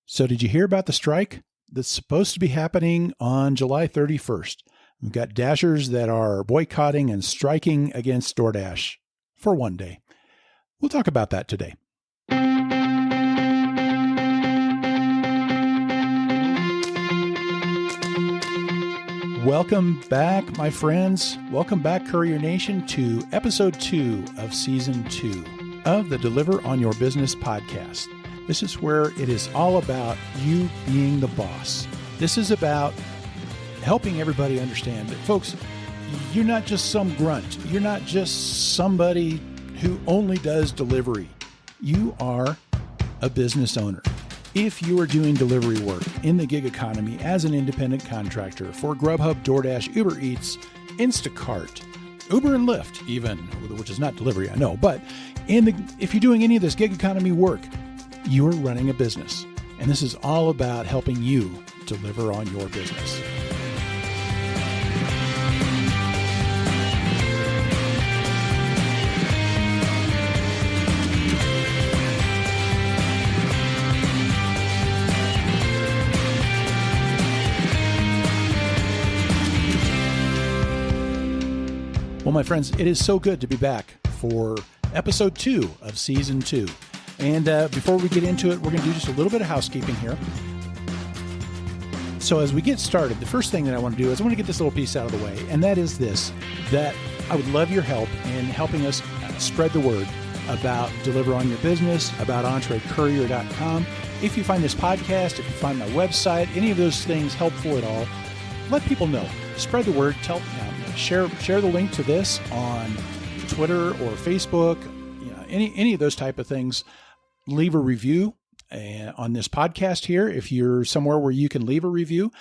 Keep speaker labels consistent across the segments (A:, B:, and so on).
A: So did you hear about the strike that's supposed to be happening on July 31st? We've got Dashers that are boycotting and striking against Doordash for one day. We'll talk about that today. Welcome back, my friends. Welcome back, Courier Nation, to episode 2 of season 2 of the Deliver on Your Business podcast. This is where it is all about you being the boss. This is about helping everybody understand that, folks, you're not just some grunt. You're not just somebody who only does delivery. You are a business owner. If you are doing delivery work in the gig economy as an independent contractor for Grubhub, Doordash, Uber Eats, Instacart, Uber and Lyft even, which is not delivery, I know, but if you're doing any of this gig economy work, you're running a business. And this is all about helping you deliver on your business. Well, my friends, it is so good to be back for episode 2 of season 2. And before we get into it, we're going to do just a little bit of housekeeping here. So as we get started, the first thing that I want to do is I want to get this little piece out of the way, and that is this, that I would love your help in helping us spread the word about Deliver on Your Business, about EntreCourier.com. If you find this podcast, if you find my website, any of those things helpful at all, let people know. Spread the word. Share the link to this on Twitter or Facebook, any of those type of things. Leave a review on this podcast here if you're somewhere where you can leave a review,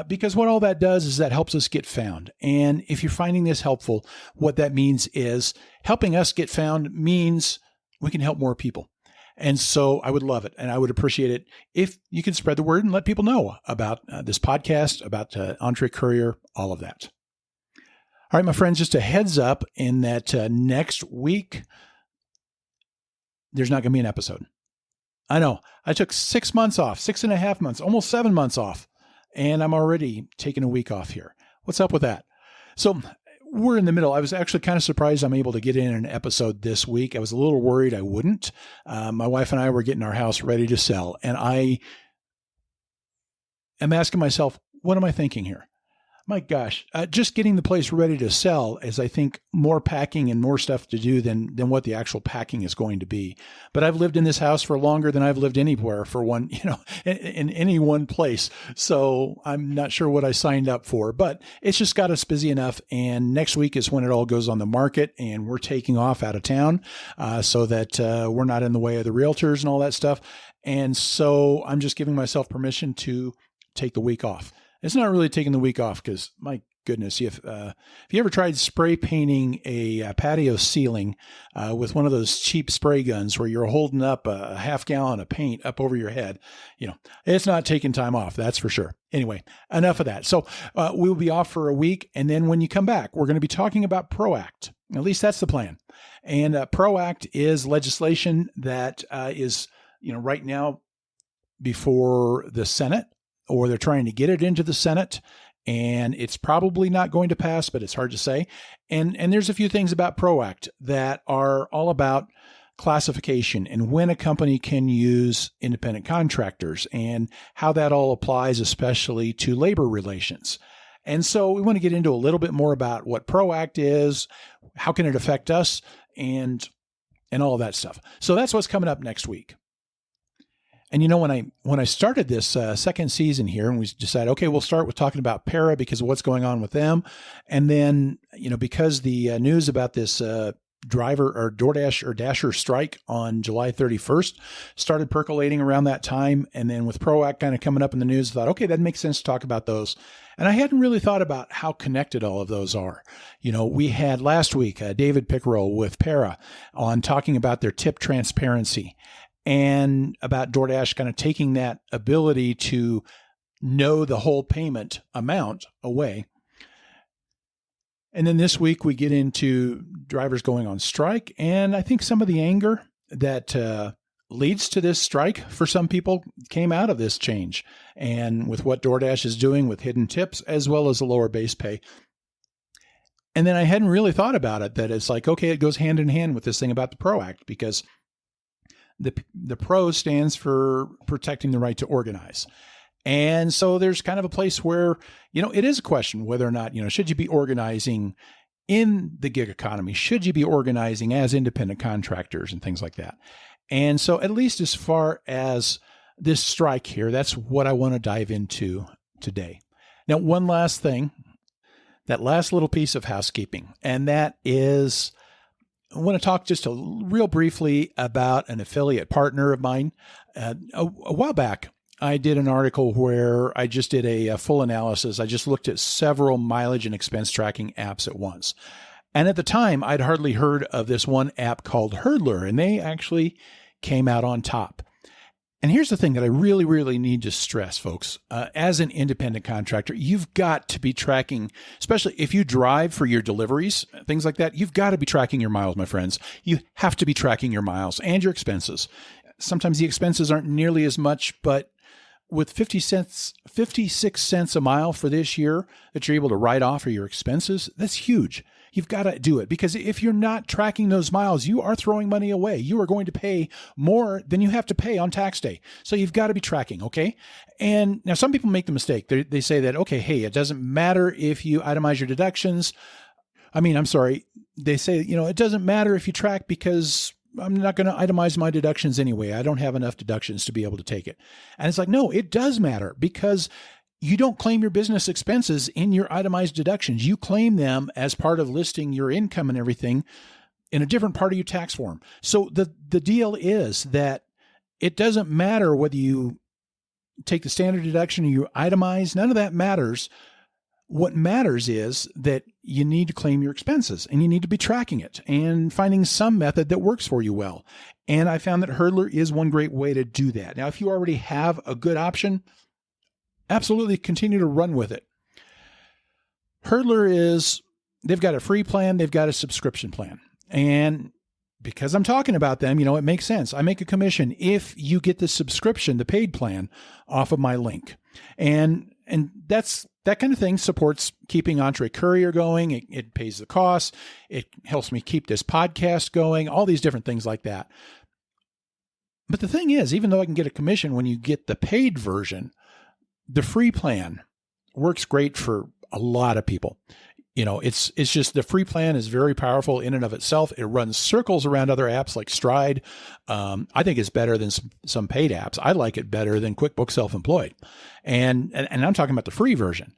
A: because what all that does is that helps us get found. And if you're finding this helpful, what that means is helping us get found means we can help more people. And so I would love it, and I would appreciate it if you can spread the word and let people know about this podcast, about EntreCourier, all of that. All right, my friends, just a heads up in that next week, there's not going to be an episode. I know. I took 6 months off, 6.5 months, almost 7 months off, and I'm already taking a week off here. What's up with that? So we're in the middle. I was actually kind of surprised I'm able to get in an episode this week. I was a little worried I wouldn't. My wife and I were getting our house ready to sell, and I am asking myself, what am I thinking here? My gosh, just getting the place ready to sell is, I think, more packing and more stuff to do than what the actual packing is going to be. But I've lived in this house for longer than I've lived anywhere for one, in any one place. So I'm not sure what I signed up for, but it's just got us busy enough. And next week is when it all goes on the market, and we're taking off out of town so that we're not in the way of the realtors and all that stuff. And so I'm just giving myself permission to take the week off. It's not really taking the week off because, my goodness, if you ever tried spray painting a patio ceiling with one of those cheap spray guns where you're holding up a half gallon of paint up over your head, it's not taking time off. That's for sure. Anyway, enough of that. So we will be off for a week. And then when you come back, we're going to be talking about PRO-ACT. At least that's the plan. And PRO-ACT is legislation that is, right now before the Senate, or they're trying to get it into the Senate, and it's probably not going to pass, but it's hard to say. And there's a few things about PRO-ACT that are all about classification and when a company can use independent contractors and how that all applies, especially to labor relations. And so we want to get into a little bit more about what PRO-ACT is, how can it affect us, and all of that stuff. So that's what's coming up next week. And when I started this second season here, and we decided, okay, we'll start with talking about Para because of what's going on with them, and then because the news about this driver or Doordash or Dasher strike on July 31st started percolating around that time, and then with PRO-ACT kind of coming up in the news, I thought, okay, that makes sense to talk about those. And I hadn't really thought about how connected all of those are. We had last week David Pickerel with Para on talking about their tip transparency, and about Doordash kind of taking that ability to know the whole payment amount away. And then this week we get into drivers going on strike, and I think some of the anger that leads to this strike for some people came out of this change. And with what DoorDash is doing with hidden tips, as well as the lower base pay. And then I hadn't really thought about it, that it's like, okay, it goes hand in hand with this thing about the PRO Act, because the PRO stands for protecting the right to organize. And so there's kind of a place where, it is a question whether or not, should you be organizing in the gig economy? Should you be organizing as independent contractors and things like that? And so at least as far as this strike here, that's what I want to dive into today. Now, one last thing, that last little piece of housekeeping, and that is I want to talk just real briefly about an affiliate partner of mine. A while back, I did an article where I just did a full analysis. I just looked at several mileage and expense tracking apps at once. And at the time, I'd hardly heard of this one app called Hurdler, and they actually came out on top. And here's the thing that I really, really need to stress, folks. As an independent contractor, you've got to be tracking, especially if you drive for your deliveries, things like that, you've got to be tracking your miles, my friends. You have to be tracking your miles and your expenses. Sometimes the expenses aren't nearly as much, but with 56 cents a mile for this year that you're able to write off for your expenses, that's huge. You've got to do it, because if you're not tracking those miles, you are throwing money away. You are going to pay more than you have to pay on tax day. So you've got to be tracking, okay? And now some people make the mistake. They say that, okay, hey, it doesn't matter if you itemize your deductions. They say, it doesn't matter if you track because I'm not going to itemize my deductions anyway. I don't have enough deductions to be able to take it. And it's like, no, it does matter, because you don't claim your business expenses in your itemized deductions. You claim them as part of listing your income and everything in a different part of your tax form. So the deal is that it doesn't matter whether you take the standard deduction or you itemize. None of that matters. What matters is that you need to claim your expenses, and you need to be tracking it and finding some method that works for you well. And I found that Hurdler is one great way to do that. Now, if you already have a good option, absolutely continue to run with it. Hurdler they've got a free plan, they've got a subscription plan. And because I'm talking about them, it makes sense. I make a commission if you get the subscription, the paid plan, off of my link. And that kind of thing supports keeping Entree Courier going. It pays the costs. It helps me keep this podcast going, all these different things like that. But the thing is, even though I can get a commission when you get the paid version, the free plan works great for a lot of people. It's just the free plan is very powerful in and of itself. It runs circles around other apps like Stride. I think it's better than some paid apps. I like it better than QuickBooks Self-Employed. And I'm talking about the free version.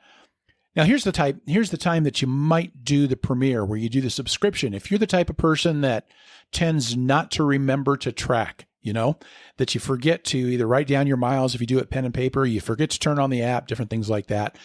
A: Now, here's the time that you might do the Premier, where you do the subscription. If you're the type of person that tends not to remember to track, that you forget to either write down your miles if you do it pen and paper, you forget to turn on the app, different things like that.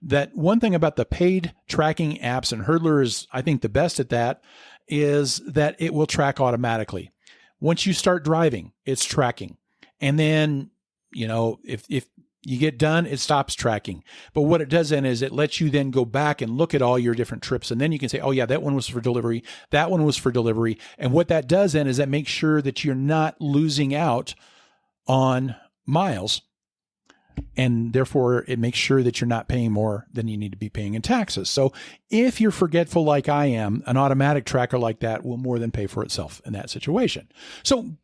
A: That one thing about the paid tracking apps, and Hurdler is, I think, the best at that, is that it will track automatically. Once you start driving, it's tracking. And then, if you get done, it stops tracking. But what it does then is it lets you then go back and look at all your different trips. And then you can say, oh yeah, that one was for delivery. That one was for delivery. And what that does then is that makes sure that you're not losing out on miles. And therefore it makes sure that you're not paying more than you need to be paying in taxes. So if you're forgetful like I am, an automatic tracker like that will more than pay for itself in that situation. So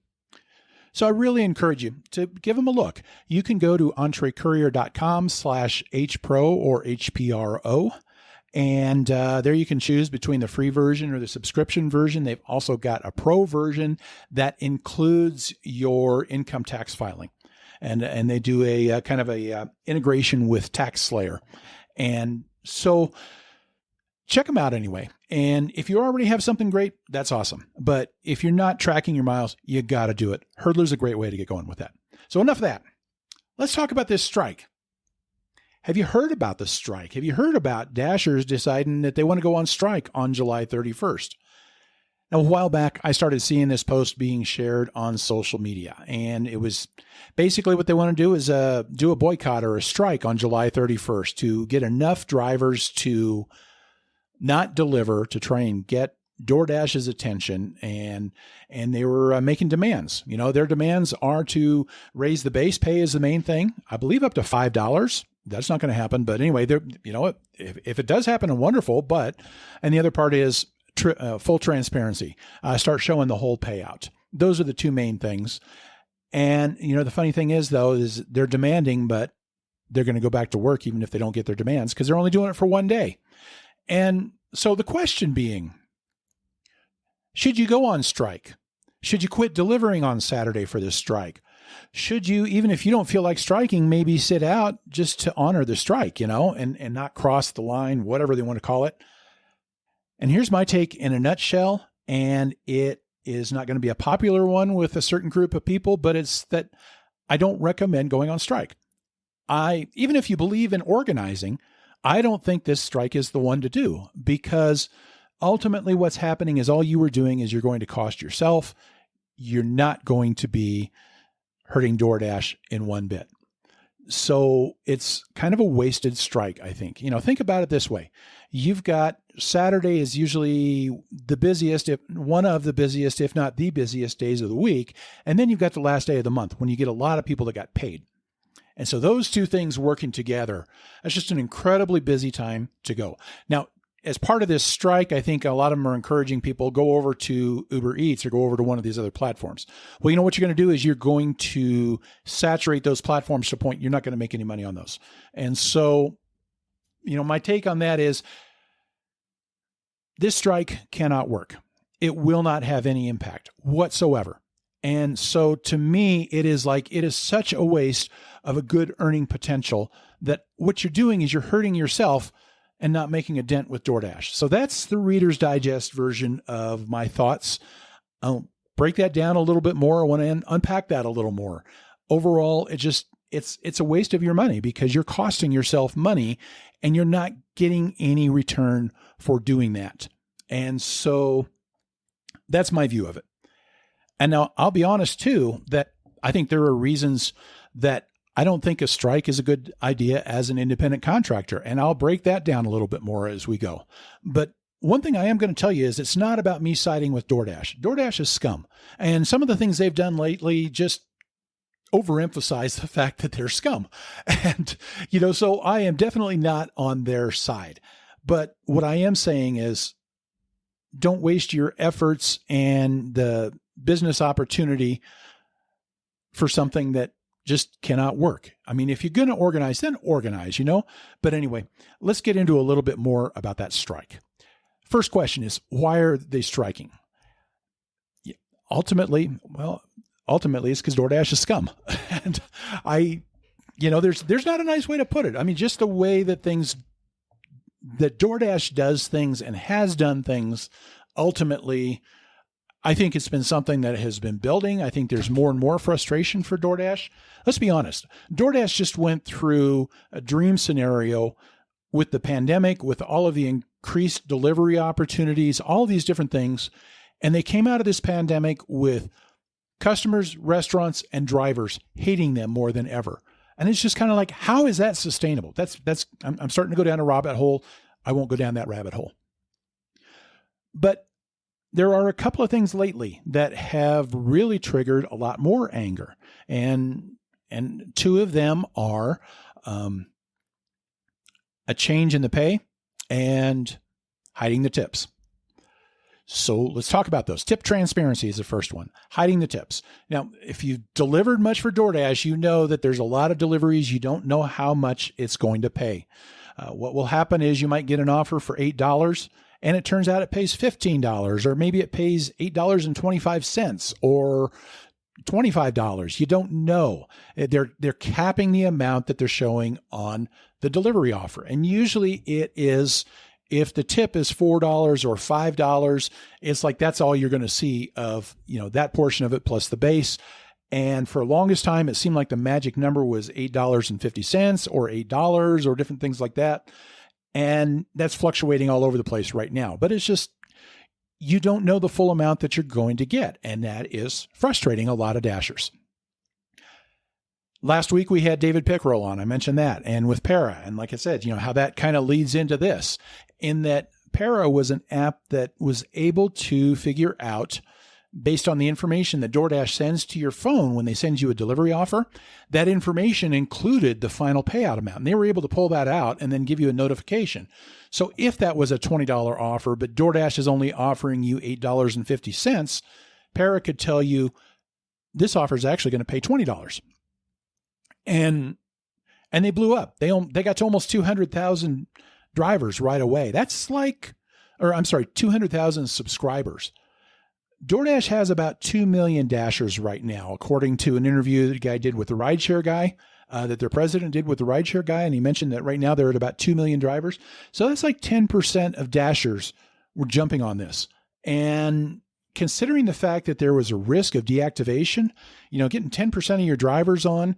A: I really encourage you to give them a look. You can go to entrecourier.com/HPRO or HPRO. And there you can choose between the free version or the subscription version. They've also got a pro version that includes your income tax filing. And they do a kind of a integration with TaxSlayer. And so check them out anyway. And if you already have something great, that's awesome. But if you're not tracking your miles, you got to do it. Hurdler's a great way to get going with that. So enough of that. Let's talk about this strike. Have you heard about the strike? Have you heard about Dashers deciding that they want to go on strike on July 31st? Now, a while back, I started seeing this post being shared on social media, and it was basically what they want to do is do a boycott or a strike on July 31st to get enough drivers to not deliver, to try and get DoorDash's attention, and they were making demands. Their demands are to raise the base pay is the main thing. I believe up to $5. That's not going to happen. But anyway, if it does happen, wonderful. And the other part is full transparency. Start showing the whole payout. Those are the two main things. And, the funny thing is, though, is they're demanding, but they're going to go back to work even if they don't get their demands because they're only doing it for one day. And so the question being, should you go on strike? Should you quit delivering on Saturday for this strike? Should you, even if you don't feel like striking, maybe sit out just to honor the strike, and not cross the line, whatever they want to call it? And here's my take in a nutshell, and it is not going to be a popular one with a certain group of people, but it's that I don't recommend going on strike. Even if you believe in organizing, I don't think this strike is the one to do, because ultimately what's happening is all you were doing is you're going to cost yourself. You're not going to be hurting DoorDash in one bit. So it's kind of a wasted strike, I think. Think about it this way. You've got Saturday is usually the busiest, if one of the busiest, if not the busiest days of the week. And then you've got the last day of the month when you get a lot of people that got paid. And so those two things working together, that's just an incredibly busy time to go. Now, as part of this strike, I think a lot of them are encouraging people go over to Uber Eats or go over to one of these other platforms. Well, what you're going to do is you're going to saturate those platforms to a point you're not going to make any money on those. And so, my take on that is this strike cannot work. It will not have any impact whatsoever. And so to me, it is such a waste of a good earning potential that what you're doing is you're hurting yourself and not making a dent with DoorDash. So that's the Reader's Digest version of my thoughts. I'll break that down a little bit more. I want to unpack that a little more. Overall, it's a waste of your money because you're costing yourself money and you're not getting any return for doing that. And so that's my view of it. And now I'll be honest too, that I think there are reasons that I don't think a strike is a good idea as an independent contractor. And I'll break that down a little bit more as we go. But one thing I am going to tell you is it's not about me siding with DoorDash. DoorDash is scum. And some of the things they've done lately just overemphasize the fact that they're scum. And, so I am definitely not on their side. But what I am saying is don't waste your efforts and the business opportunity for something that just cannot work. I mean, if you're going to organize, then organize, But anyway, let's get into a little bit more about that strike. First question is, why are they striking? Ultimately, it's because DoorDash is scum. And there's not a nice way to put it. I mean, just the way that DoorDash does things and has done things, ultimately, I think it's been something that has been building. I think there's more and more frustration for DoorDash. Let's be honest. DoorDash just went through a dream scenario with the pandemic, with all of the increased delivery opportunities, all these different things. And they came out of this pandemic with customers, restaurants, and drivers hating them more than ever. And it's just kind of like, how is that sustainable? I'm starting to go down a rabbit hole. I won't go down that rabbit hole. But there are a couple of things lately that have really triggered a lot more anger. And two of them are a change in the pay and hiding the tips. So let's talk about those. Tip transparency is the first one. Hiding the tips. Now, if you've delivered much for DoorDash, you know that there's a lot of deliveries you don't know how much it's going to pay. What will happen is you might get an offer for $8 and it turns out it pays $15, or maybe it pays $8.25 or $25. You don't know. They're capping the amount that they're showing on the delivery offer. And usually it is, if the tip is $4 or $5, it's like that's all you're going to see of, that portion of it plus the base. And for the longest time, it seemed like the magic number was $8.50 or $8 or different things like that. And that's fluctuating all over the place right now. But it's just, you don't know the full amount that you're going to get. And that is frustrating a lot of Dashers. Last week, we had David Pickrell on. I mentioned that. And with Para. And like I said, how that kind of leads into this, in that Para was an app that was able to figure out, based on the information that DoorDash sends to your phone when they send you a delivery offer, that information included the final payout amount. And they were able to pull that out and then give you a notification. So if that was a $20 offer, but DoorDash is only offering you $8.50, Para could tell you this offer is actually going to pay $20. And they blew up. They got to almost 200,000 drivers right away. That's 200,000 subscribers. DoorDash has about 2 million Dashers right now, according to an interview that the guy did with the rideshare guy, that their president did with the rideshare guy. And he mentioned that right now they're at about 2 million drivers. So that's like 10% of Dashers were jumping on this. And considering the fact that there was a risk of deactivation, getting 10% of your drivers on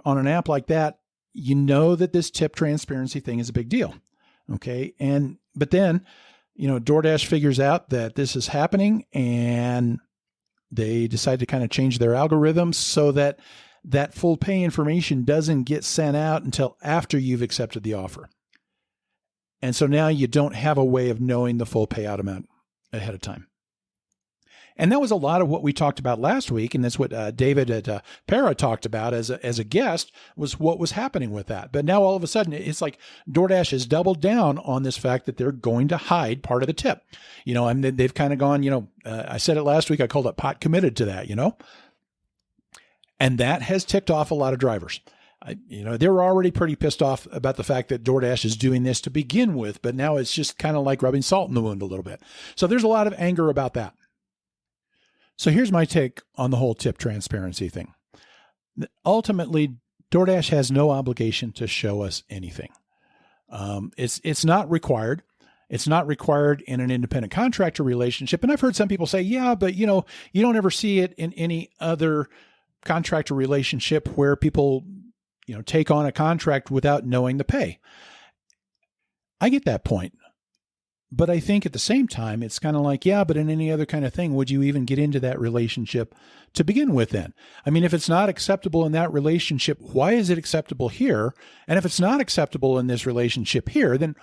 A: an app like that, that this tip transparency thing is a big deal. Okay. But then, DoorDash figures out that this is happening and they decide to kind of change their algorithms so that that full pay information doesn't get sent out until after you've accepted the offer. And so now you don't have a way of knowing the full payout amount ahead of time. And that was a lot of what we talked about last week. And that's what David at Para talked about as a guest, was what was happening with that. But now all of a sudden, it's like DoorDash has doubled down on this fact that they're going to hide part of the tip. And they've kind of gone, I said it last week, I called it pot committed to that, And that has ticked off a lot of drivers. They were already pretty pissed off about the fact that DoorDash is doing this to begin with, but now it's just kind of like rubbing salt in the wound a little bit. So there's a lot of anger about that. So here's my take on the whole tip transparency thing. Ultimately, DoorDash has no obligation to show us anything. It's not required. It's not required in an independent contractor relationship. And I've heard some people say, yeah, but you don't ever see it in any other contractor relationship where people, take on a contract without knowing the pay. I get that point. But I think at the same time, it's kind of like, yeah, but in any other kind of thing, would you even get into that relationship to begin with then? I mean, if it's not acceptable in that relationship, why is it acceptable here? And if it's not acceptable in this relationship here, then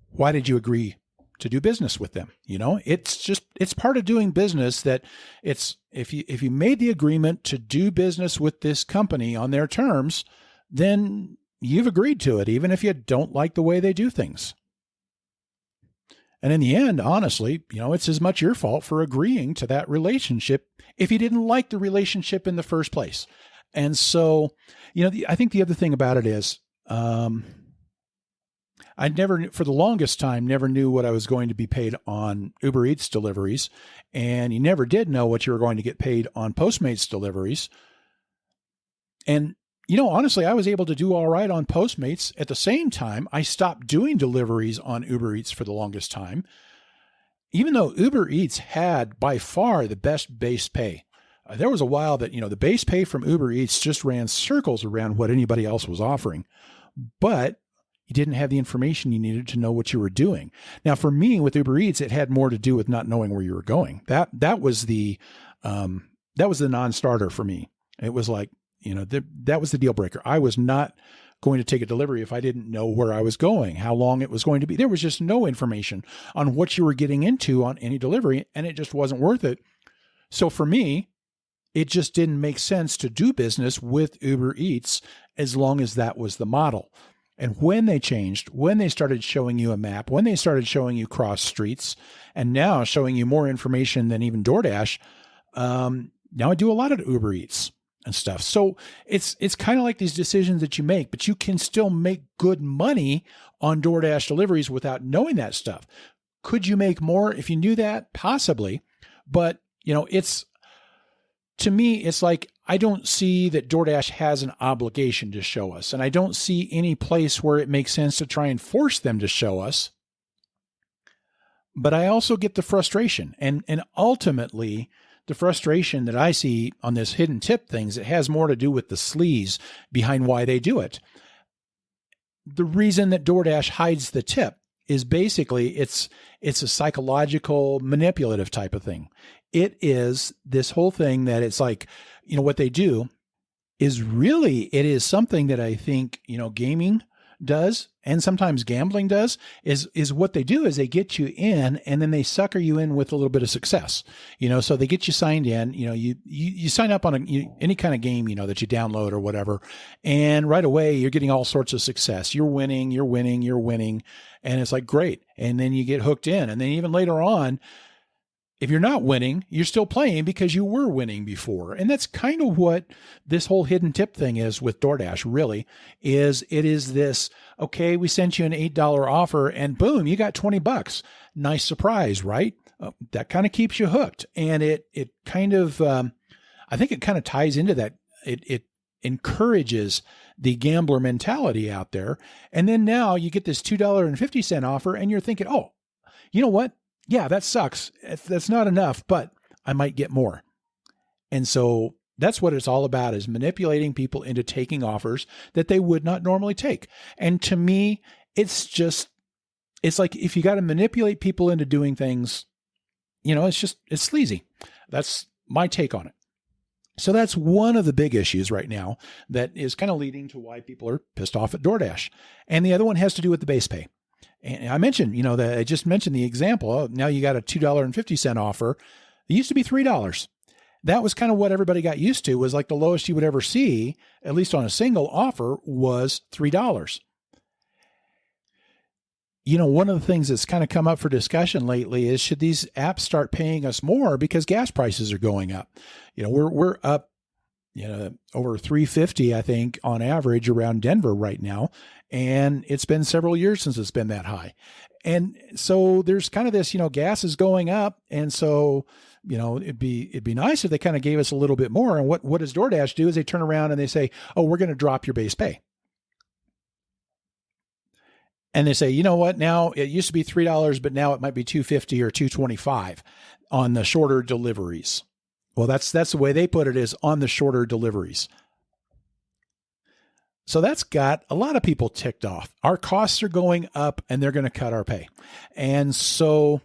A: why did you agree to do business with them? It's part of doing business that if you made the agreement to do business with this company on their terms, then you've agreed to it, even if you don't like the way they do things. And in the end, honestly, it's as much your fault for agreeing to that relationship if you didn't like the relationship in the first place. And so, I think the other thing about it is, I never, for the longest time, never knew what I was going to be paid on Uber Eats deliveries. And you never did know what you were going to get paid on Postmates deliveries. And honestly, I was able to do all right on Postmates. At the same time, I stopped doing deliveries on Uber Eats for the longest time, even though Uber Eats had by far the best base pay. There was a while that, the base pay from Uber Eats just ran circles around what anybody else was offering, but you didn't have the information you needed to know what you were doing. Now, for me with Uber Eats, it had more to do with not knowing where you were going. That was the non-starter for me. It was like, that was the deal breaker. I was not going to take a delivery if I didn't know where I was going, how long it was going to be. There was just no information on what you were getting into on any delivery, and it just wasn't worth it. So for me, it just didn't make sense to do business with Uber Eats as long as that was the model. And when they changed, when they started showing you a map, when they started showing you cross streets, and now showing you more information than even DoorDash, now I do a lot of Uber Eats and stuff. So it's kind of like these decisions that you make, but you can still make good money on DoorDash deliveries without knowing that stuff. Could you make more if you knew that? Possibly. But, to me, it's like, I don't see that DoorDash has an obligation to show us. And I don't see any place where it makes sense to try and force them to show us. But I also get the frustration. And ultimately, the frustration that I see on this hidden tip things, it has more to do with the sleaze behind why they do it. The reason that DoorDash hides the tip is basically it's a psychological manipulative type of thing. It is this whole thing that it's like, what they do is really, it is something that I think, gaming does, and sometimes gambling does, is what they do is they get you in and then they sucker you in with a little bit of success. So they get you signed in, you sign up on any kind of game, that you download or whatever. And right away you're getting all sorts of success. You're winning. And it's like, great. And then you get hooked in. And then even later on, if you're not winning, you're still playing because you were winning before. And that's kind of what this whole hidden tip thing is with DoorDash, really, is it is this, okay, we sent you an $8 offer and boom, you got $20. Nice surprise, right? That kind of keeps you hooked. And it kind of, I think it kind of ties into that. It encourages the gambler mentality out there. And then now you get this $2.50 offer and you're thinking, oh, you know what? Yeah, that sucks. That's not enough, but I might get more. And so that's what it's all about, is manipulating people into taking offers that they would not normally take. And to me, it's like if you got to manipulate people into doing things, it's sleazy. That's my take on it. So that's one of the big issues right now that is kind of leading to why people are pissed off at DoorDash. And the other one has to do with the base pay. And I mentioned, I just mentioned the example. Oh, now you got a $2.50 offer. It used to be $3. That was kind of what everybody got used to, was like the lowest you would ever see, at least on a single offer, was $3. One of the things that's kind of come up for discussion lately is, should these apps start paying us more because gas prices are going up? We're up, over $3.50, I think, on average around Denver right now. And it's been several years since it's been that high. And so there's kind of this, gas is going up. And so, it'd be nice if they kind of gave us a little bit more. And what does DoorDash do is they turn around and they say, oh, we're going to drop your base pay. And they say, you know what, now it used to be $3, but now it might be $2.50 or $2.25 on the shorter deliveries. Well, that's the way they put it, is on the shorter deliveries. So that's got a lot of people ticked off. Our costs are going up and they're going to cut our pay. And so,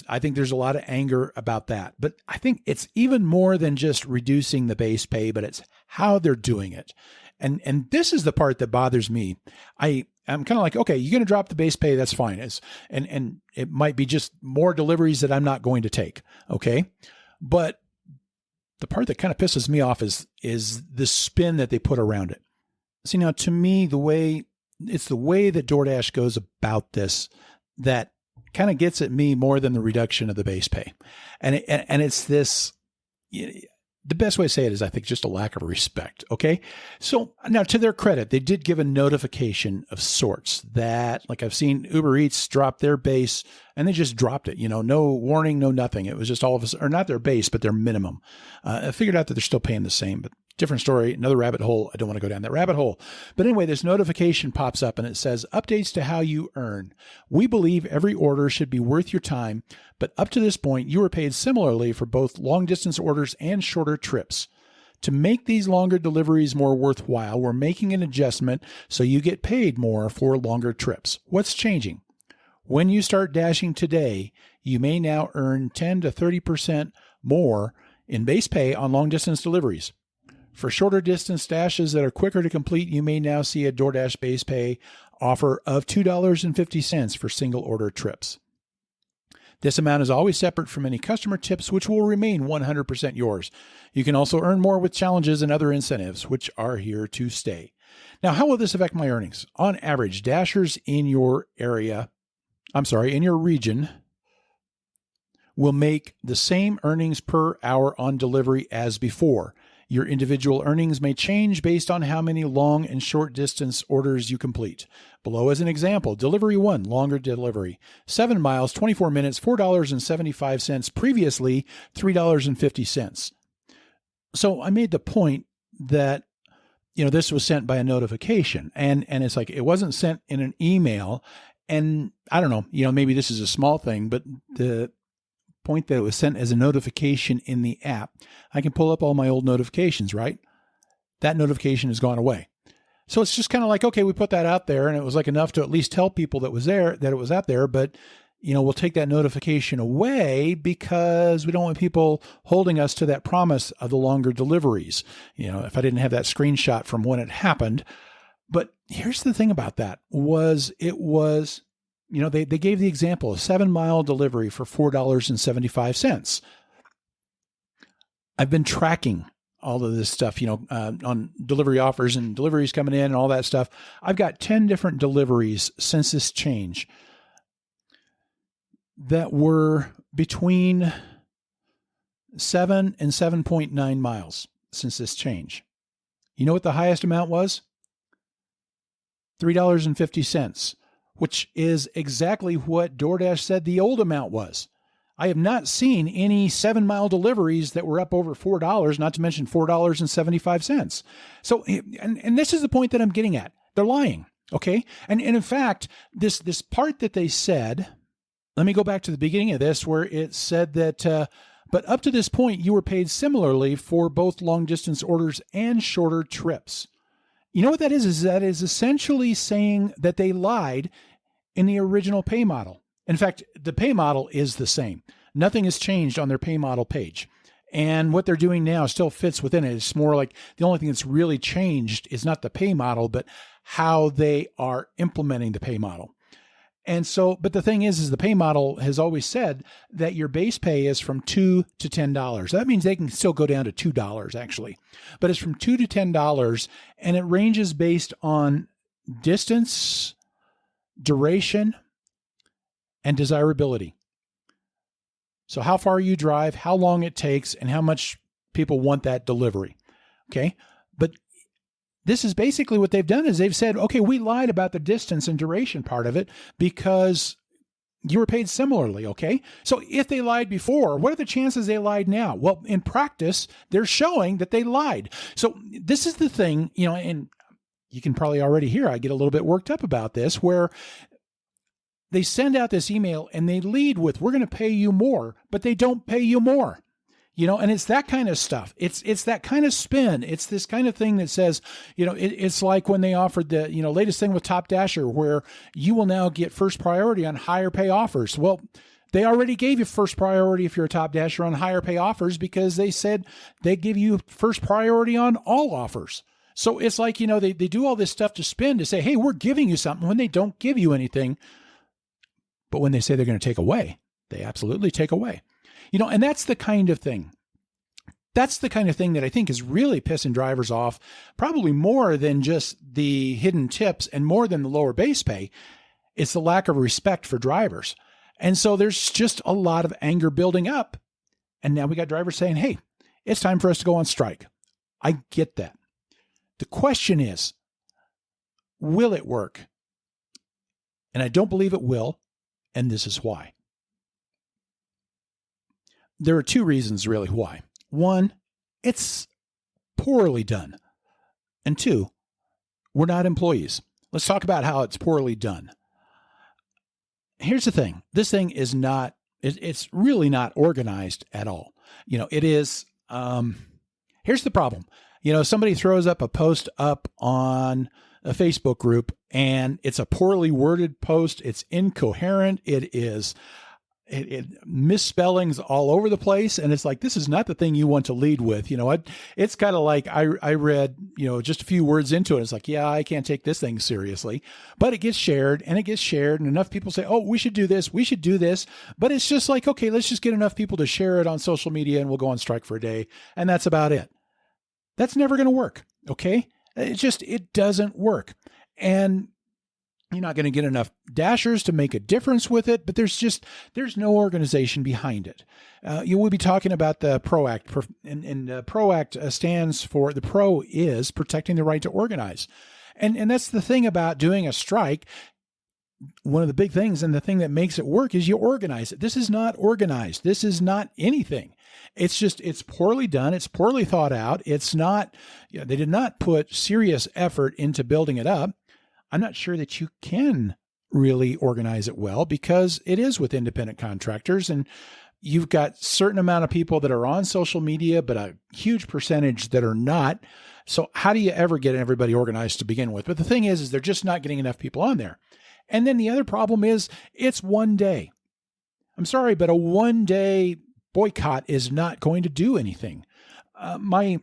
A: I think there's a lot of anger about that. But I think it's even more than just reducing the base pay, but it's how they're doing it. And this is the part that bothers me. I'm kind of like, okay, you're going to drop the base pay. That's fine. And it might be just more deliveries that I'm not going to take. Okay. But the part that kind of pisses me off is the spin that they put around it. See, now to me, the way that DoorDash goes about this, that kind of gets at me more than the reduction of the base pay. And it's this, the best way to say it is, I think, just a lack of respect. Okay. So now, to their credit, they did give a notification of sorts that, like, I've seen Uber Eats drop their base and they just dropped it, no warning, no nothing. It was just all of us, or not their base, but their minimum. I figured out that they're still paying the same, but different story, another rabbit hole. I don't want to go down that rabbit hole. But anyway, this notification pops up and it says, updates to how you earn. We believe every order should be worth your time, but up to this point, you were paid similarly for both long distance orders and shorter trips. To make these longer deliveries more worthwhile, we're making an adjustment so you get paid more for longer trips. What's changing? When you start dashing today, you may now earn 10 to 30% more in base pay on long distance deliveries. For shorter distance dashes that are quicker to complete, you may now see a DoorDash base pay offer of $2.50 for single order trips. This amount is always separate from any customer tips, which will remain 100% yours. You can also earn more with challenges and other incentives, which are here to stay. Now, how will this affect my earnings? On average, dashers in your region will make the same earnings per hour on delivery as before. Your individual earnings may change based on how many long and short distance orders you complete. Below as an example, delivery 1, longer delivery, 7 miles, 24 minutes, $4.75, previously $3.50. So I made the point that, this was sent by a notification, and it's like, it wasn't sent in an email. And I don't know, maybe this is a small thing, but the point that it was sent as a notification in the app, I can pull up all my old notifications, right? That notification has gone away. So it's just kind of like, okay, we put that out there and it was like enough to at least tell people that it was out there, but we'll take that notification away because we don't want people holding us to that promise of the longer deliveries. If I didn't have that screenshot from when it happened, But here's the thing about that they gave the example of 7-mile delivery for $4.75. I've been tracking all of this stuff, on delivery offers and deliveries coming in and all that stuff. I've got 10 different deliveries since this change that were between 7 and 7.9 miles since this change. You know what the highest amount was? $3.50, which is exactly what DoorDash said the old amount was. I have not seen any 7-mile deliveries that were up over $4, not to mention $4.75. So, and this is the point that I'm getting at. They're lying. Okay. And in fact, this part that they said, let me go back to the beginning of this where it said that, but up to this point, you were paid similarly for both long distance orders and shorter trips. You know what that is? Is that is essentially saying that they lied in the original pay model. In fact, the pay model is the same. Nothing has changed on their pay model page. And what they're doing now still fits within it. It's more like the only thing that's really changed is not the pay model, but how they are implementing the pay model. And so, but the thing is the pay model has always said that your base pay is from $2 to $10. That means they can still go down to $2 actually, but it's from $2 to $10 and it ranges based on distance, duration, and desirability. So how far you drive, how long it takes, and how much people want that delivery. Okay. But this is basically what they've done is they've said, okay, we lied about the distance and duration part of it because you were paid similarly. Okay. So if they lied before, what are the chances they lied now? Well, in practice, they're showing that they lied. So this is the thing, and you can probably already hear, I get a little bit worked up about this, where they send out this email and they lead with, we're going to pay you more, but they don't pay you more, and it's that kind of stuff. It's that kind of spin. It's this kind of thing that says, it's like when they offered the, latest thing with Top Dasher, where you will now get first priority on higher pay offers. Well, they already gave you first priority if you're a Top Dasher on higher pay offers because they said they give you first priority on all offers. So it's like, they do all this stuff to spin to say, hey, we're giving you something when they don't give you anything. But when they say they're going to take away, they absolutely take away. And that's the kind of thing. That's the kind of thing that I think is really pissing drivers off, probably more than just the hidden tips and more than the lower base pay. It's the lack of respect for drivers. And so there's just a lot of anger building up. And now we got drivers saying, hey, it's time for us to go on strike. I get that. The question is, will it work? And I don't believe it will. And this is why. There are two reasons really why. One, it's poorly done. And two, we're not employees. Let's talk about how it's poorly done. Here's the thing. This thing is not, it's really not organized at all. It is, here's the problem. Somebody throws up a post up on a Facebook group and it's a poorly worded post. It's incoherent. It misspellings all over the place. And it's like, this is not the thing you want to lead with. It's kind of like I read, just a few words into it. It's like, yeah, I can't take this thing seriously, but it gets shared and enough people say, oh, we should do this. We should do this. But it's just like, okay, let's just get enough people to share it on social media and we'll go on strike for a day. And that's about it. That's never going to work. Okay. It doesn't work. And you're not going to get enough dashers to make a difference with it, but there's no organization behind it. You will be talking about the PRO Act, and PRO Act stands for, the PRO is protecting the right to organize. And that's the thing about doing a strike. One of the big things and the thing that makes it work is you organize it. This is not organized. This is not anything. It's poorly done. It's poorly thought out. It's not, they did not put serious effort into building it up. I'm not sure that you can really organize it well because it is with independent contractors and you've got certain amount of people that are on social media, but a huge percentage that are not. So how do you ever get everybody organized to begin with? But the thing is they're just not getting enough people on there. And then the other problem is it's one day. I'm sorry, but a one-day boycott is not going to do anything. My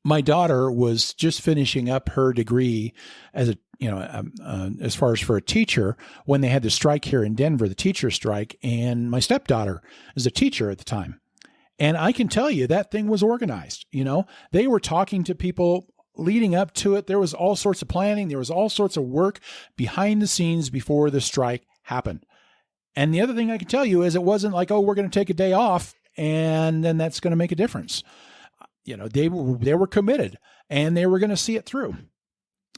A: My daughter was just finishing up her degree as a, as far as for a teacher when they had the strike here in Denver, the teacher strike. And my stepdaughter is a teacher at the time. And I can tell you that thing was organized. They were talking to people leading up to it. There was all sorts of planning. There was all sorts of work behind the scenes before the strike happened. And the other thing I can tell you is it wasn't like, oh, we're going to take a day off and then that's going to make a difference. They were committed and they were going to see it through.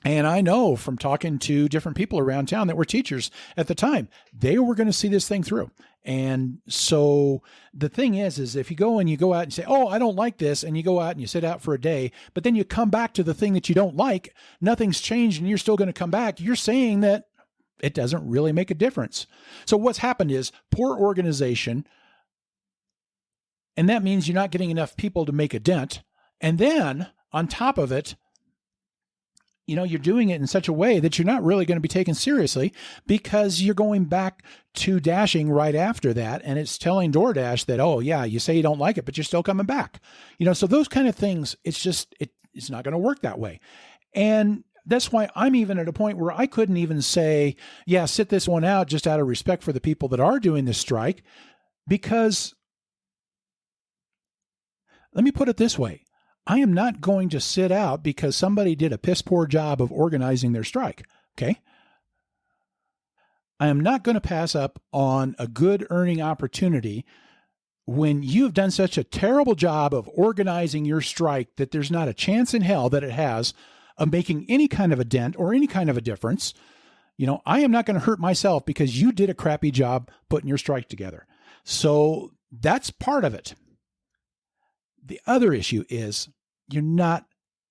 A: And I know from talking to different people around town that were teachers at the time, they were going to see this thing through. And so the thing is if you go out and say, oh, I don't like this, and you go out and you sit out for a day, but then you come back to the thing that you don't like, nothing's changed and you're still going to come back, you're saying that it doesn't really make a difference. So what's happened is poor organization, and that means you're not getting enough people to make a dent. And then on top of it, you're doing it in such a way that you're not really going to be taken seriously because you're going back to dashing right after that. And it's telling Doordash that, oh yeah, you say you don't like it, but you're still coming back. So those kind of things, it's not going to work that way. And that's why I'm even at a point where I couldn't even say, yeah, sit this one out just out of respect for the people that are doing this strike. Because let me put it this way. I am not going to sit out because somebody did a piss poor job of organizing their strike. Okay. I am not going to pass up on a good earning opportunity when you've done such a terrible job of organizing your strike that there's not a chance in hell that it has of making any kind of a dent or any kind of a difference. I am not going to hurt myself because you did a crappy job putting your strike together. So that's part of it. The other issue is you're not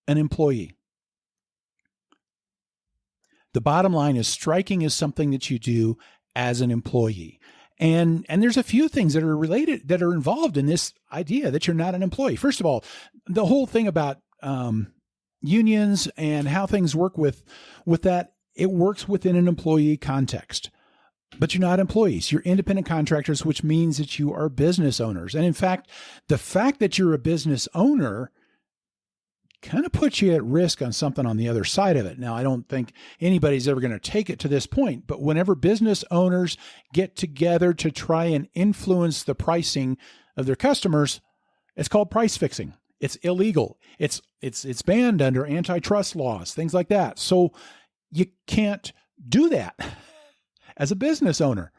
A: an employee. The bottom line is striking is something that you do as an employee. And there's a few things that are related, that are involved in this idea that you're not an employee. First of all, the whole thing about unions and how things work with that, it works within an employee context. But you're not employees. You're independent contractors, which means that you are business owners. And in fact, the fact that you're a business owner kind of puts you at risk on something on the other side of it. Now, I don't think anybody's ever going to take it to this point, but whenever business owners get together to try and influence the pricing of their customers, it's called price fixing. It's illegal. It's banned under antitrust laws, things like that. So you can't do that as a business owner.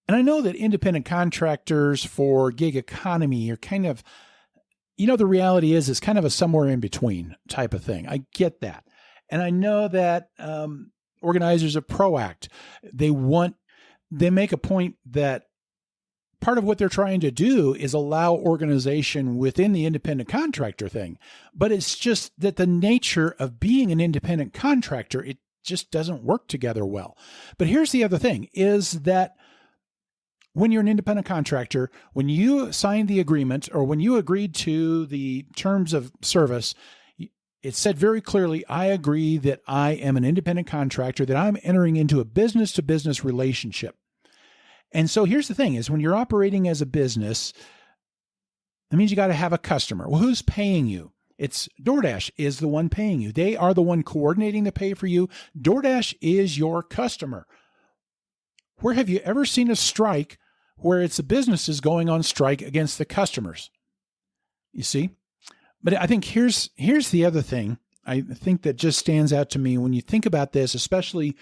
A: And I know that independent contractors for gig economy are kind of, the reality is it's kind of a somewhere in between type of thing. I get that. And I know that organizers of ProAct, they make a point that part of what they're trying to do is allow organization within the independent contractor thing. But it's just that the nature of being an independent contractor, it just doesn't work together well. But here's the other thing is that when you're an independent contractor, when you signed the agreement or when you agreed to the terms of service, it said very clearly, I agree that I am an independent contractor, that I'm entering into a business to business relationship. And so here's the thing is when you're operating as a business, that means you got to have a customer. Well, who's paying you? It's Doordash is the one paying you. They are the one coordinating the pay for you. Doordash is your customer. Where have you ever seen a strike where it's the businesses going on strike against the customers? You see? But I think here's the other thing I think that just stands out to me when you think about this, especially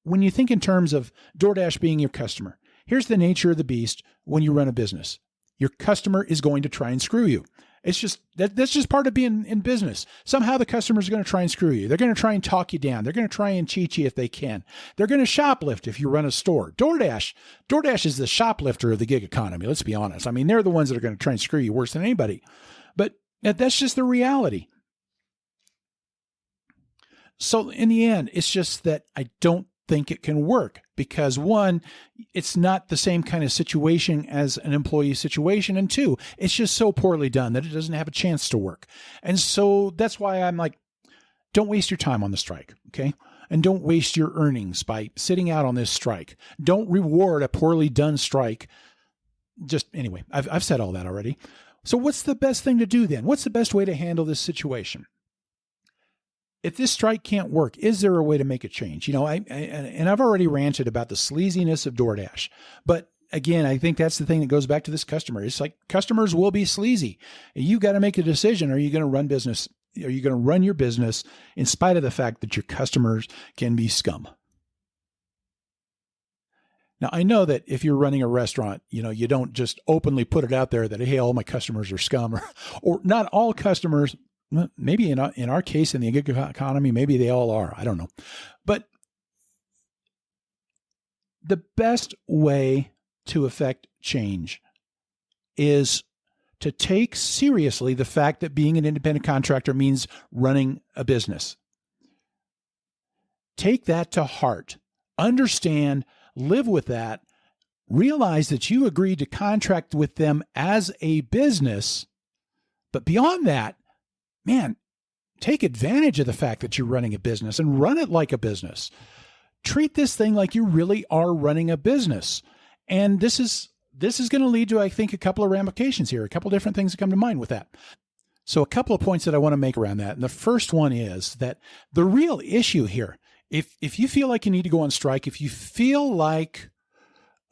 A: when you think in terms of Doordash being your customer. Here's the nature of the beast when you run a business. Your customer is going to try and screw you. It's just that's just part of being in business. Somehow the customers are going to try and screw you. They're going to try and talk you down. They're going to try and cheat you if they can. They're going to shoplift if you run a store. Doordash is the shoplifter of the gig economy. Let's be honest. I mean, they're the ones that are going to try and screw you worse than anybody. But that's just the reality. So in the end, it's just that I don't think it can work because one, it's not the same kind of situation as an employee situation. And two, it's just so poorly done that it doesn't have a chance to work. And so that's why I'm like, don't waste your time on the strike. Okay. And don't waste your earnings by sitting out on this strike. Don't reward a poorly done strike. Just anyway, I've said all that already. So what's the best thing to do then? What's the best way to handle this situation? If this strike can't work, is there a way to make a change? I've already ranted about the sleaziness of Doordash, but again, I think that's the thing that goes back to this customer. It's like customers will be sleazy. You got to make a decision. Are you going to run business? Are you going to run your business in spite of the fact that your customers can be scum? Now, I know that if you're running a restaurant, you don't just openly put it out there that, hey, all my customers are scum, or not all customers. Maybe in our case, in the gig economy, maybe they all are. I don't know. But the best way to affect change is to take seriously the fact that being an independent contractor means running a business. Take that to heart. Understand, live with that. Realize that you agreed to contract with them as a business. But beyond that, man, take advantage of the fact that you're running a business and run it like a business. Treat this thing like you really are running a business. And this is going to lead to, I think, a couple of ramifications here, a couple of different things that come to mind with that. So a couple of points that I want to make around that. And the first one is that the real issue here, if you feel like you need to go on strike, if you feel like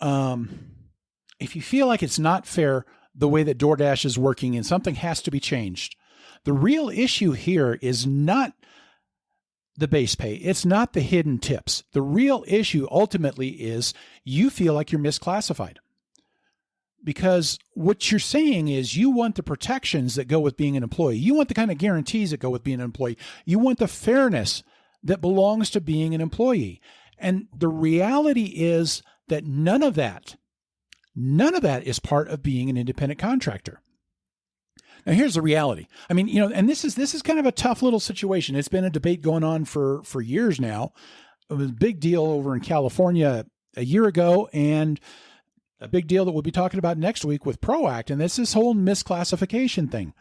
A: it's not fair the way that Doordash is working and something has to be changed, the real issue here is not the base pay. It's not the hidden tips. The real issue ultimately is you feel like you're misclassified. Because what you're saying is you want the protections that go with being an employee. You want the kind of guarantees that go with being an employee. You want the fairness that belongs to being an employee. And the reality is that none of that is part of being an independent contractor. Now, here's the reality. I mean, and this is kind of a tough little situation. It's been a debate going on for years now. It was a big deal over in California a year ago, and a big deal that we'll be talking about next week with ProAct, and it's this whole misclassification thing.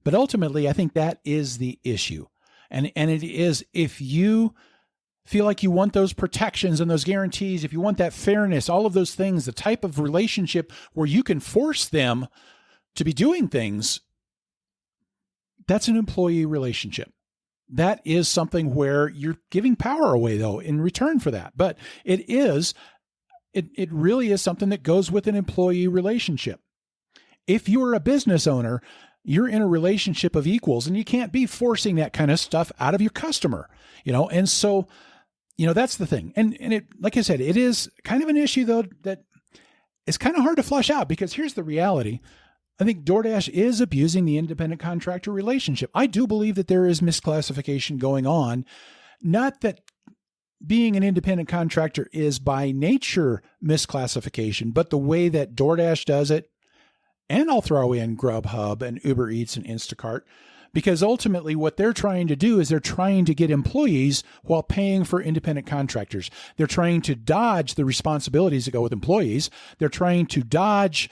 A: But ultimately, I think that is the issue. And it is, if you feel like you want those protections and those guarantees, if you want that fairness, all of those things, the type of relationship where you can force them to be doing things, that's an employee relationship. That is something where you're giving power away, though, in return for that. But it really is something that goes with an employee relationship. If you're a business owner, you're in a relationship of equals, and you can't be forcing that kind of stuff out of your customer, and so, that's the thing. And it, like I said, it is kind of an issue, though, that is kind of hard to flush out, because here's the reality. I think Doordash is abusing the independent contractor relationship. I do believe that there is misclassification going on. Not that being an independent contractor is by nature misclassification, but the way that Doordash does it, and I'll throw in Grubhub and Uber Eats and Instacart, because ultimately what they're trying to do is they're trying to get employees while paying for independent contractors. They're trying to dodge the responsibilities that go with employees. They're trying to dodge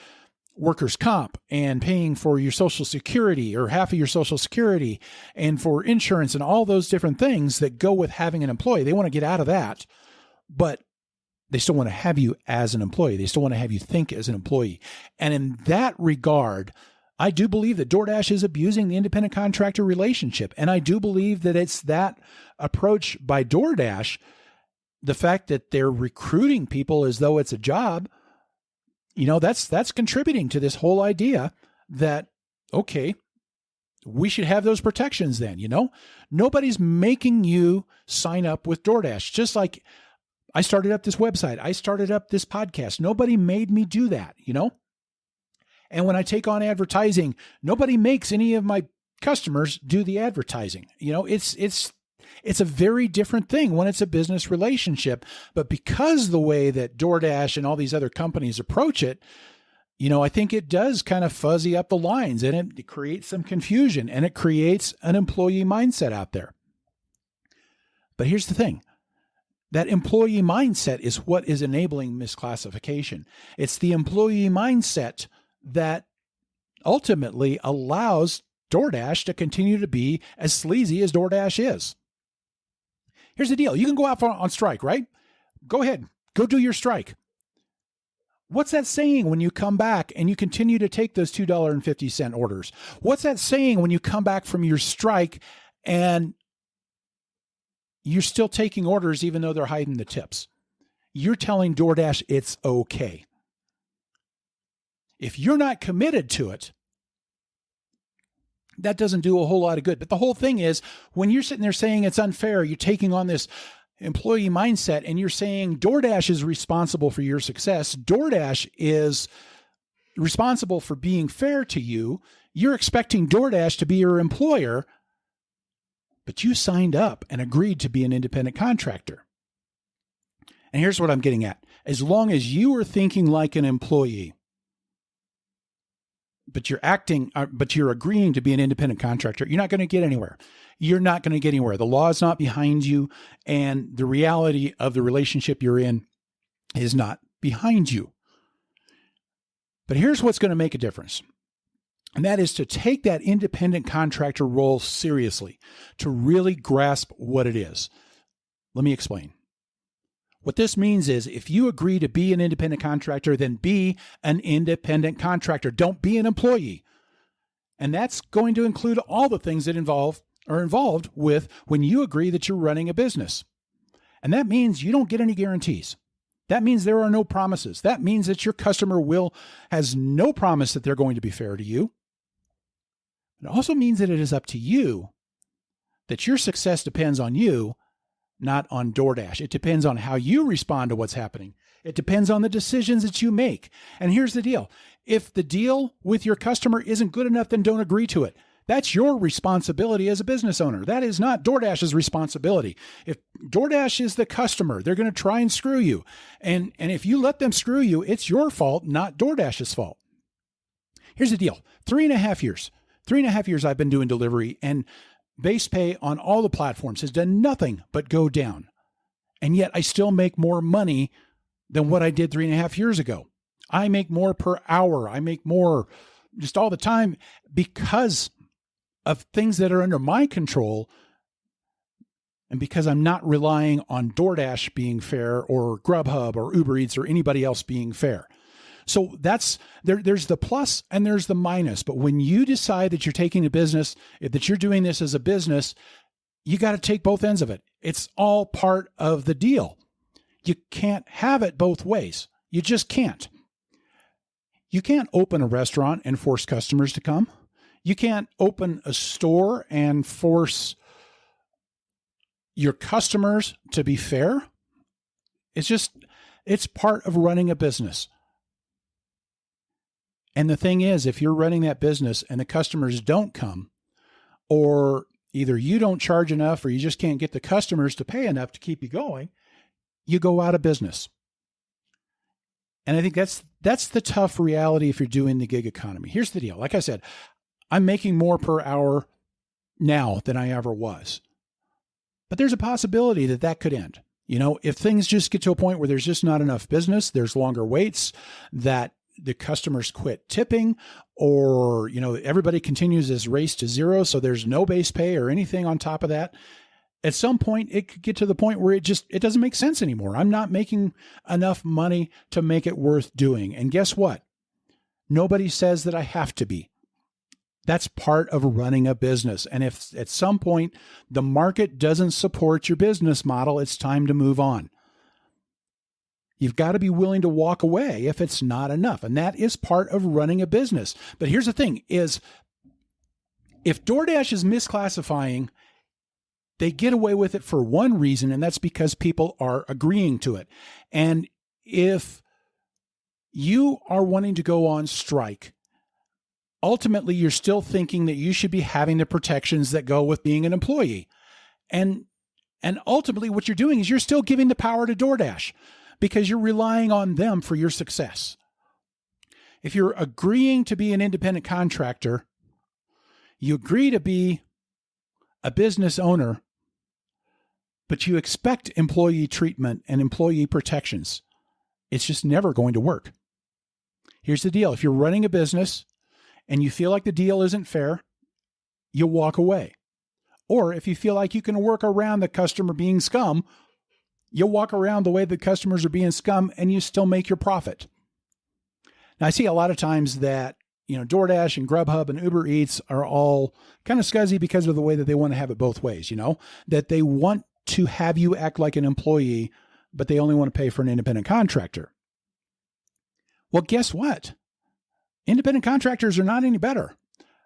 A: workers' comp and paying for your Social Security or half of your Social Security and for insurance and all those different things that go with having an employee. They want to get out of that, but they still want to have you as an employee. They still want to have you think as an employee. And in that regard, I do believe that Doordash is abusing the independent contractor relationship. And I do believe that it's that approach by Doordash, the fact that they're recruiting people as though it's a job, that's contributing to this whole idea that, okay, we should have those protections then, Nobody's making you sign up with Doordash. Just like I started up this website, I started up this podcast. Nobody made me do that, And when I take on advertising, nobody makes any of my customers do the advertising. It's a very different thing when it's a business relationship. But because the way that Doordash and all these other companies approach it, I think it does kind of fuzzy up the lines, and it creates some confusion, and it creates an employee mindset out there. But here's the thing. That employee mindset is what is enabling misclassification. It's the employee mindset that ultimately allows Doordash to continue to be as sleazy as Doordash is. Here's the deal. You can go out on strike, right? Go ahead. Go do your strike. What's that saying when you come back and you continue to take those $2.50 orders? What's that saying when you come back from your strike and you're still taking orders even though they're hiding the tips? You're telling DoorDash it's okay. If you're not committed to it, that doesn't do a whole lot of good. But the whole thing is, when you're sitting there saying it's unfair, you're taking on this employee mindset and you're saying DoorDash is responsible for your success. DoorDash is responsible for being fair to you. You're expecting DoorDash to be your employer, but you signed up and agreed to be an independent contractor. And here's what I'm getting at. As long as you are thinking like an employee, but you're agreeing to be an independent contractor, you're not going to get anywhere. You're not going to get anywhere. The law is not behind you, and the reality of the relationship you're in is not behind you. But here's what's going to make a difference. And that is to take that independent contractor role seriously, to really grasp what it is. Let me explain. What this means is, if you agree to be an independent contractor, then be an independent contractor. Don't be an employee. And that's going to include all the things that are involved with when you agree that you're running a business. And that means you don't get any guarantees. That means there are no promises. That means that your customer has no promise that they're going to be fair to you. It also means that it is up to you, that your success depends on you, not on DoorDash. It depends on how you respond to what's happening. It depends on the decisions that you make. And here's the deal. If the deal with your customer isn't good enough, then don't agree to it. That's your responsibility as a business owner. That is not DoorDash's responsibility. If DoorDash is the customer, they're going to try and screw you. And if you let them screw you, it's your fault, not DoorDash's fault. Here's the deal. 3.5 years. 3.5 years I've been doing delivery, and base pay on all the platforms has done nothing but go down. And yet I still make more money than what I did 3.5 years ago. I make more per hour. I make more just all the time because of things that are under my control, and because I'm not relying on DoorDash being fair or Grubhub or Uber Eats or anybody else being fair. So there's the plus and there's the minus. But when you decide that you're taking a business, that you're doing this as a business, you got to take both ends of it. It's all part of the deal. You can't have it both ways. You just can't. You can't open a restaurant and force customers to come. You can't open a store and force your customers to be fair. It's part of running a business. And the thing is, if you're running that business and the customers don't come, or either you don't charge enough or you just can't get the customers to pay enough to keep you going, you go out of business. And I think that's the tough reality if you're doing the gig economy. Here's the deal. Like I said, I'm making more per hour now than I ever was. But there's a possibility that could end. If things just get to a point where there's just not enough business, there's longer waits, that the customers quit tipping, or, everybody continues this race to zero, so there's no base pay or anything on top of that. At some point, it could get to the point where it doesn't make sense anymore. I'm not making enough money to make it worth doing. And guess what? Nobody says that I have to be. That's part of running a business. And if at some point the market doesn't support your business model, it's time to move on. You've got to be willing to walk away if it's not enough. And that is part of running a business. But here's the thing is, if DoorDash is misclassifying, they get away with it for one reason, and that's because people are agreeing to it. And if you are wanting to go on strike, ultimately you're still thinking that you should be having the protections that go with being an employee. And ultimately what you're doing is you're still giving the power to DoorDash, because you're relying on them for your success. If you're agreeing to be an independent contractor, you agree to be a business owner, but you expect employee treatment and employee protections. It's just never going to work. Here's the deal. If you're running a business and you feel like the deal isn't fair, you'll walk away. Or if you feel like you can work around the customer being scum, you'll walk around the way the customers are being scum and you still make your profit. Now, I see a lot of times that, DoorDash and Grubhub and Uber Eats are all kind of scuzzy because of the way that they want to have it both ways, that they want to have you act like an employee, but they only want to pay for an independent contractor. Well, guess what? Independent contractors are not any better.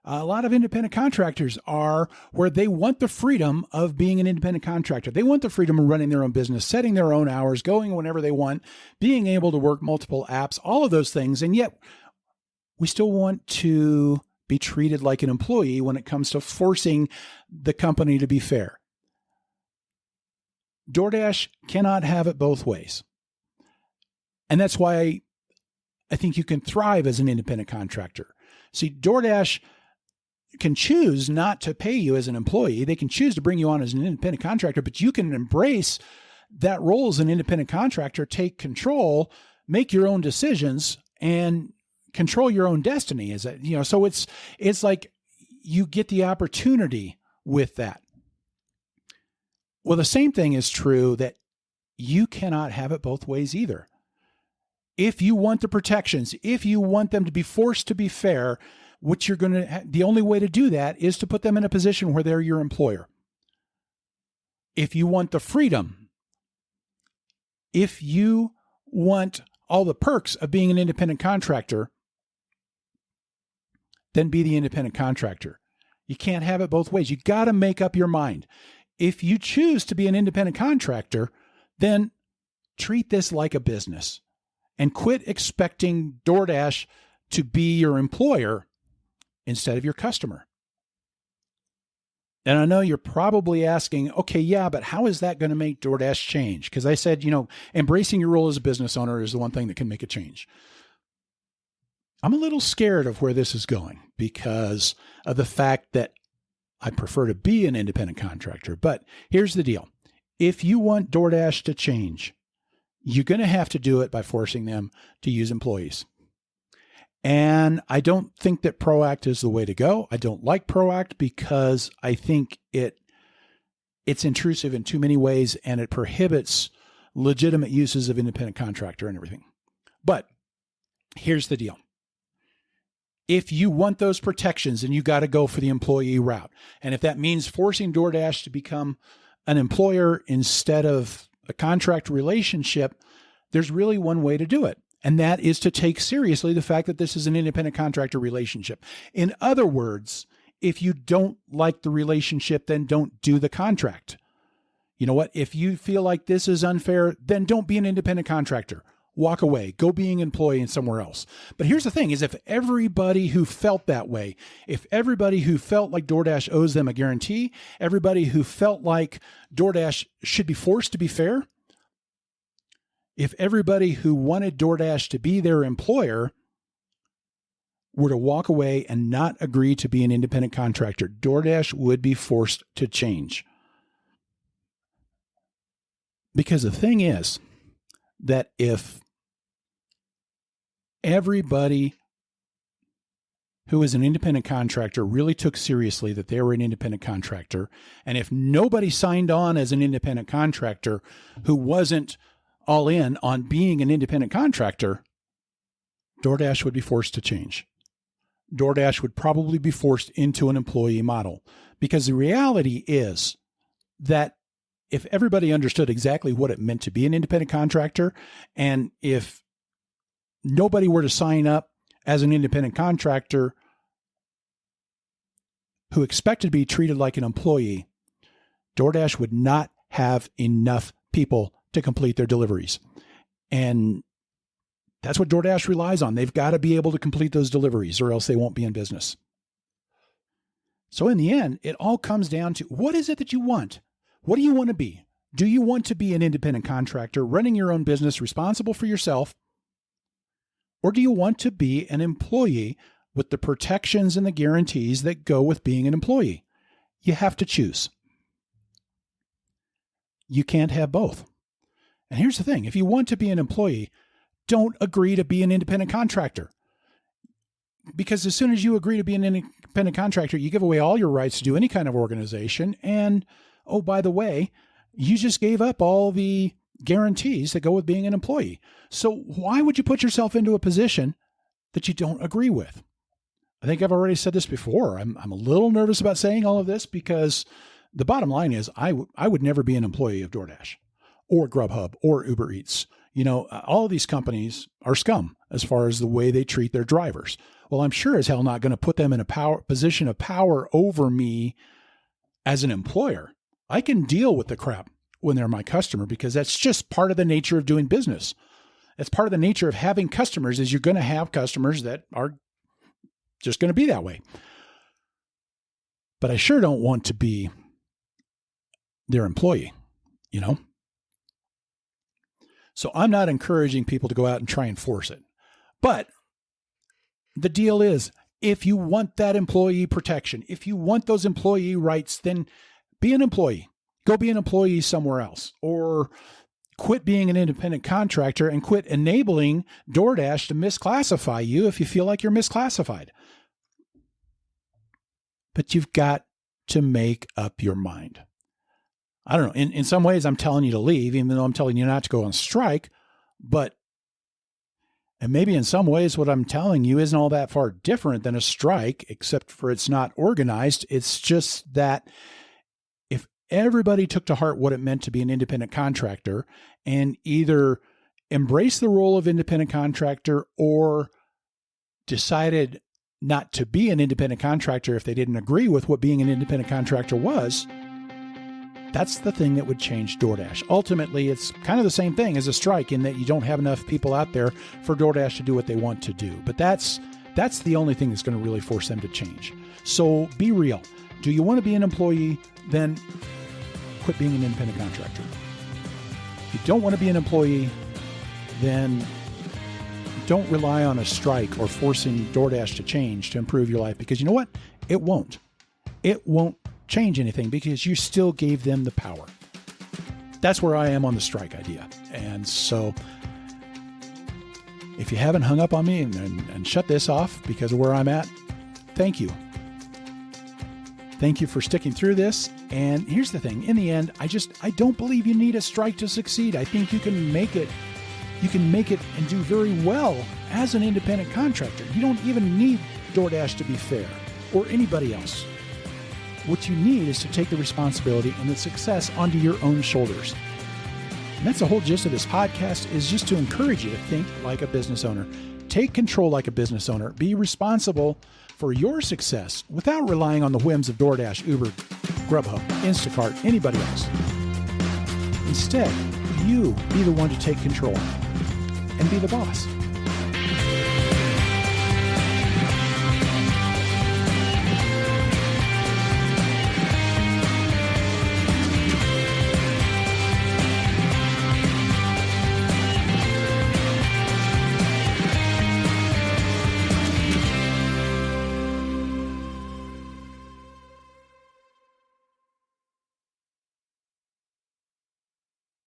A: A lot of independent contractors are where they want the freedom of being an independent contractor. They want the freedom of running their own business, setting their own hours, going whenever they want, being able to work multiple apps, all of those things. And yet we still want to be treated like an employee when it comes to forcing the company to be fair. DoorDash cannot have it both ways. And that's why I think you can thrive as an independent contractor. See, DoorDash can choose not to pay you as an employee. They can choose to bring you on as an independent contractor, but you can embrace that role as an independent contractor, take control, make your own decisions, and control your own destiny. So it's like you get the opportunity with that. Well, the same thing is true that you cannot have it both ways either. If you want the protections, if you want them to be forced to be fair, the only way to do that is to put them in a position where they're your employer. If you want the freedom, if you want all the perks of being an independent contractor, then be the independent contractor. You can't have it both ways. You got to make up your mind. If you choose to be an independent contractor, then treat this like a business and quit expecting DoorDash to be your employer instead of your customer. And I know you're probably asking, okay, yeah, but how is that going to make DoorDash change? Because I said, embracing your role as a business owner is the one thing that can make a change. I'm a little scared of where this is going because of the fact that I prefer to be an independent contractor. But here's the deal. If you want DoorDash to change, you're going to have to do it by forcing them to use employees. And I don't think that ProAct is the way to go. I don't like ProAct because I think it's intrusive in too many ways and it prohibits legitimate uses of independent contractor and everything. But here's the deal. If you want those protections, then you got to go for the employee route. And if that means forcing DoorDash to become an employer instead of a contract relationship, there's really one way to do it. And that is to take seriously the fact that this is an independent contractor relationship. In other words, if you don't like the relationship, then don't do the contract. You know what? If you feel like this is unfair, then don't be an independent contractor. Walk away, go being an employee somewhere else. But here's the thing is if everybody who felt that way, if everybody who felt like DoorDash owes them a guarantee, everybody who felt like DoorDash should be forced to be fair, if everybody who wanted DoorDash to be their employer were to walk away and not agree to be an independent contractor, DoorDash would be forced to change. Because the thing is that if everybody who is an independent contractor really took seriously that they were an independent contractor, and if nobody signed on as an independent contractor who wasn't all in on being an independent contractor, DoorDash would be forced to change. DoorDash would probably be forced into an employee model because the reality is that if everybody understood exactly what it meant to be an independent contractor, and if nobody were to sign up as an independent contractor who expected to be treated like an employee, DoorDash would not have enough people to complete their deliveries. And that's what DoorDash relies on. They've got to be able to complete those deliveries or else they won't be in business. So in the end, it all comes down to what is it that you want? What do you want to be? Do you want to be an independent contractor running your own business, responsible for yourself? Or do you want to be an employee with the protections and the guarantees that go with being an employee? You have to choose. You can't have both. And here's the thing. If you want to be an employee, don't agree to be an independent contractor. Because as soon as you agree to be an independent contractor, you give away all your rights to do any kind of organization. And, oh, by the way, you just gave up all the guarantees that go with being an employee. So why would you put yourself into a position that you don't agree with. I think I've already said this before. I'm a little nervous about saying all of this because the bottom line is I would never be an employee of DoorDash or Grubhub or Uber Eats. All of these companies are scum as far as the way they treat their drivers. Well, I'm sure as hell not going to put them in a position of power over me as an employer. I can deal with the crap when they're my customer because that's just part of the nature of doing business. It's part of the nature of having customers is you're going to have customers that are just going to be that way. But I sure don't want to be their employee, So I'm not encouraging people to go out and try and force it. But the deal is, if you want that employee protection, if you want those employee rights, then be an employee. Go be an employee somewhere else, or quit being an independent contractor and quit enabling DoorDash to misclassify you if you feel like you're misclassified. But you've got to make up your mind. I don't know. In some ways, I'm telling you to leave, even though I'm telling you not to go on strike. And maybe in some ways, what I'm telling you isn't all that far different than a strike, except for it's not organized. It's just that if everybody took to heart what it meant to be an independent contractor and either embrace the role of independent contractor or decided not to be an independent contractor if they didn't agree with what being an independent contractor was, that's the thing that would change DoorDash. Ultimately, it's kind of the same thing as a strike in that you don't have enough people out there for DoorDash to do what they want to do. But that's the only thing that's going to really force them to change. So be real. Do you want to be an employee? Then quit being an independent contractor. If you don't want to be an employee, then don't rely on a strike or forcing DoorDash to change to improve your life, because you know what? It won't. It won't change anything because you still gave them the power. That's where I am on the strike idea. And so if you haven't hung up on me and shut this off because of where I'm at, thank you. Thank you for sticking through this. And here's the thing. In the end, I don't believe you need a strike to succeed. I think you can make it and do very well as an independent contractor. You don't even need DoorDash to be fair or anybody else. What you need is to take the responsibility and the success onto your own shoulders. And that's the whole gist of this podcast, is just to encourage you to think like a business owner. Take control like a business owner. Be responsible for your success without relying on the whims of DoorDash, Uber, Grubhub, Instacart, anybody else. Instead, you be the one to take control and be the boss.